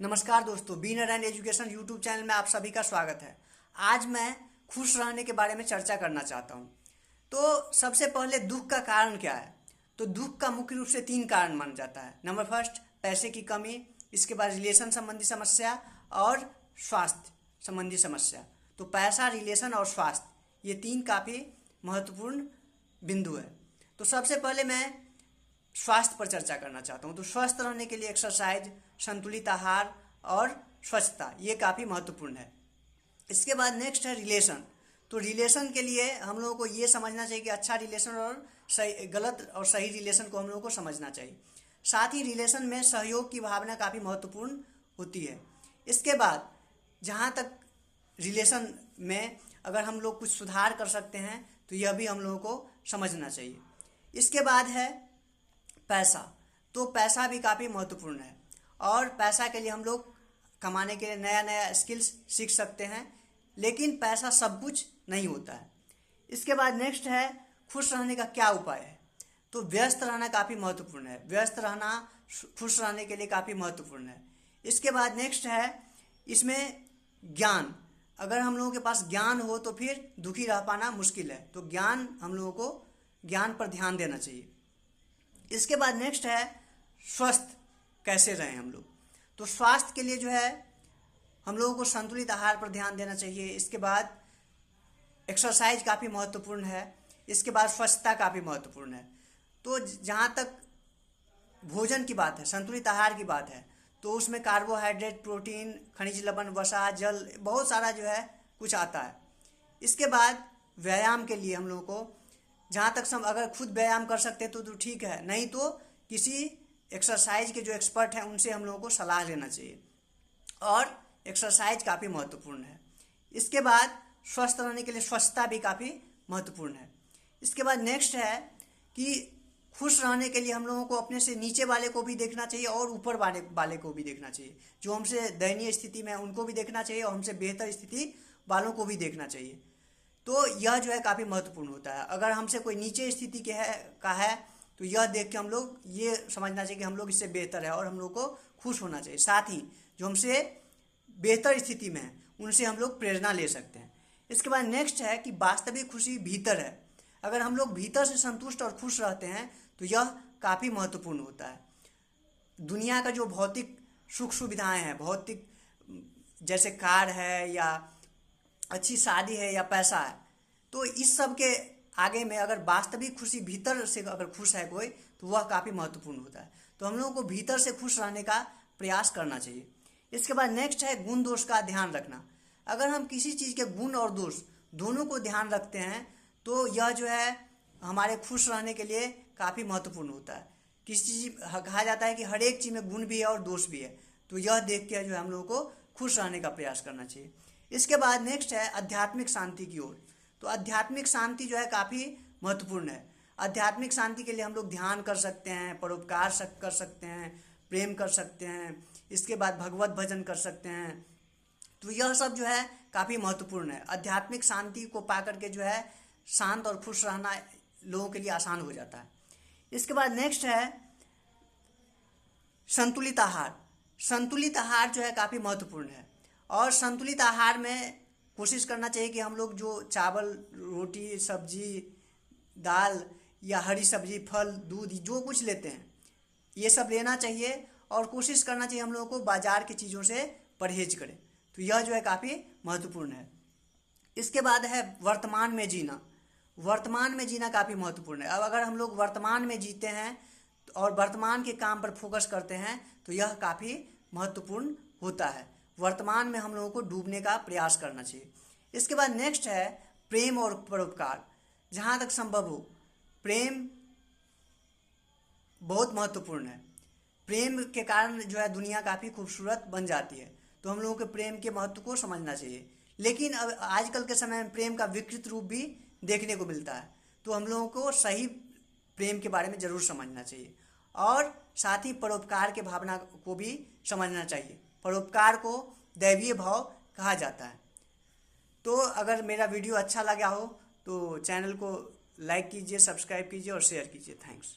नमस्कार दोस्तों, बीनर and education YouTube channel में आप सभी का स्वागत है। आज मैं खुश रहने के बारे में चर्चा करना चाहता हूँ। तो सबसे पहले दुख का कारण क्या है? तो दुख का मुख्य रूप से 3 कारण माना जाता है। नंबर फर्स्ट, पैसे की कमी, इसके बाद रिलेशन संबंधी समस्या और स्वास्थ्य संबंधी समस्या। तो पैसा, रिलेशन और स्वास्थ्य, ये 3 काफ़ी महत्वपूर्ण बिंदु है। तो सबसे पहले मैं स्वास्थ्य पर चर्चा करना चाहता हूँ। तो स्वस्थ रहने के लिए एक्सरसाइज, संतुलित आहार और स्वच्छता, ये काफ़ी महत्वपूर्ण है। इसके बाद नेक्स्ट है रिलेशन। तो रिलेशन के लिए हम लोगों को ये समझना चाहिए कि अच्छा रिलेशन और सही, गलत और सही रिलेशन को हम लोगों को समझना चाहिए। साथ ही रिलेशन में सहयोग की भावना काफ़ी महत्वपूर्ण होती है। इसके बाद जहाँ तक रिलेशन में अगर हम लोग कुछ सुधार कर सकते हैं तो यह भी हम लोगों को समझना चाहिए। इसके बाद है पैसा। तो पैसा भी काफ़ी महत्वपूर्ण है और पैसा के लिए हम लोग कमाने के लिए नया नया स्किल्स सीख सकते हैं, लेकिन पैसा सब कुछ नहीं होता है। इसके बाद नेक्स्ट है खुश रहने का क्या उपाय है। तो व्यस्त रहना काफ़ी महत्वपूर्ण है। व्यस्त रहना खुश रहने के लिए काफ़ी महत्वपूर्ण है। इसके बाद नेक्स्ट है इसमें ज्ञान। अगर हम लोगों के पास ज्ञान हो तो फिर दुखी रह पाना मुश्किल है। तो ज्ञान, हम लोगों को ज्ञान पर ध्यान देना चाहिए। इसके बाद नेक्स्ट है स्वस्थ कैसे रहें हम लोग। तो स्वास्थ्य के लिए जो है हम लोगों को संतुलित आहार पर ध्यान देना चाहिए। इसके बाद एक्सरसाइज काफ़ी महत्वपूर्ण है। इसके बाद स्वच्छता काफ़ी महत्वपूर्ण है। तो जहाँ तक भोजन की बात है, संतुलित आहार की बात है, तो उसमें कार्बोहाइड्रेट, प्रोटीन, खनिज लवण, वसा, जल, बहुत सारा जो है कुछ आता है। इसके बाद व्यायाम के लिए हम लोगों को जहाँ तक हम अगर खुद व्यायाम कर सकते हैं तो ठीक है, नहीं तो किसी एक्सरसाइज के जो एक्सपर्ट हैं उनसे हम लोगों को सलाह लेना चाहिए। और एक्सरसाइज काफ़ी महत्वपूर्ण है। इसके बाद स्वस्थ रहने के लिए स्वच्छता भी काफ़ी महत्वपूर्ण है। इसके बाद नेक्स्ट है कि खुश रहने के लिए हम लोगों को अपने से नीचे वाले को भी देखना चाहिए और ऊपर वाले को भी देखना चाहिए। जो हमसे दयनीय स्थिति में है उनको भी देखना चाहिए और हमसे बेहतर स्थिति वालों को भी देखना चाहिए। तो यह जो है काफ़ी महत्वपूर्ण होता है। अगर हमसे कोई नीचे स्थिति का है तो यह देख के हम लोग ये समझना चाहिए कि हम लोग इससे बेहतर है और हम लोग को खुश होना चाहिए। साथ ही जो हमसे बेहतर स्थिति में है उनसे हम लोग प्रेरणा ले सकते हैं। इसके बाद नेक्स्ट है कि वास्तविक खुशी भीतर है। अगर हम लोग भीतर से संतुष्ट और खुश रहते हैं तो यह काफ़ी महत्वपूर्ण होता है। दुनिया का जो भौतिक सुख सुविधाएँ हैं, भौतिक जैसे कार है या अच्छी शादी है या पैसा है, तो इस सब के आगे में अगर वास्तविक खुशी भीतर से अगर खुश है कोई तो वह काफ़ी महत्वपूर्ण होता है। तो हम लोगों को भीतर से खुश रहने का प्रयास करना चाहिए। इसके बाद नेक्स्ट है गुण दोष का ध्यान रखना। अगर हम किसी चीज़ के गुण और दोष दोनों को ध्यान रखते हैं तो यह जो है हमारे खुश रहने के लिए काफ़ी महत्वपूर्ण होता है। किसी चीज़ कहा जाता है कि हर एक चीज़ में गुण भी है और दोष भी है, तो यह देख के जो है हम लोगों को खुश रहने का प्रयास करना चाहिए। इसके बाद नेक्स्ट है आध्यात्मिक शांति की ओर। तो आध्यात्मिक शांति जो है काफ़ी महत्वपूर्ण है। आध्यात्मिक शांति के लिए हम लोग ध्यान कर सकते हैं, परोपकार कर सकते हैं, प्रेम कर सकते हैं, इसके बाद भगवत भजन कर सकते हैं। तो यह सब जो है काफ़ी महत्वपूर्ण है। आध्यात्मिक शांति को पा करके जो है शांत और खुश रहना लोगों के लिए आसान हो जाता है। इसके बाद नेक्स्ट है संतुलित आहार। संतुलित आहार जो है काफ़ी महत्वपूर्ण है और संतुलित आहार में कोशिश करना चाहिए कि हम लोग जो चावल, रोटी, सब्जी, दाल या हरी सब्जी, फल, दूध, जो कुछ लेते हैं ये सब लेना चाहिए और कोशिश करना चाहिए हम लोगों को बाजार की चीज़ों से परहेज करें। तो यह जो है काफ़ी महत्वपूर्ण है। इसके बाद है वर्तमान में जीना। वर्तमान में जीना काफ़ी महत्वपूर्ण है। अब अगर हम लोग वर्तमान में जीते हैं और वर्तमान के काम पर फोकस करते हैं तो यह काफ़ी महत्वपूर्ण होता है। वर्तमान में हम लोगों को डूबने का प्रयास करना चाहिए। इसके बाद नेक्स्ट है प्रेम और परोपकार। जहाँ तक संभव हो प्रेम बहुत महत्वपूर्ण है। प्रेम के कारण जो है दुनिया काफ़ी खूबसूरत बन जाती है। तो हम लोगों के प्रेम के महत्व को समझना चाहिए। लेकिन अब आजकल के समय में प्रेम का विकृत रूप भी देखने को मिलता है। तो हम लोगों को सही प्रेम के बारे में ज़रूर समझना चाहिए और साथ ही परोपकार के भावना को भी समझना चाहिए। परोपकार को दैवीय भाव कहा जाता है। तो अगर मेरा वीडियो अच्छा लगा हो तो चैनल को लाइक कीजिए, सब्सक्राइब कीजिए और शेयर कीजिए। थैंक्स।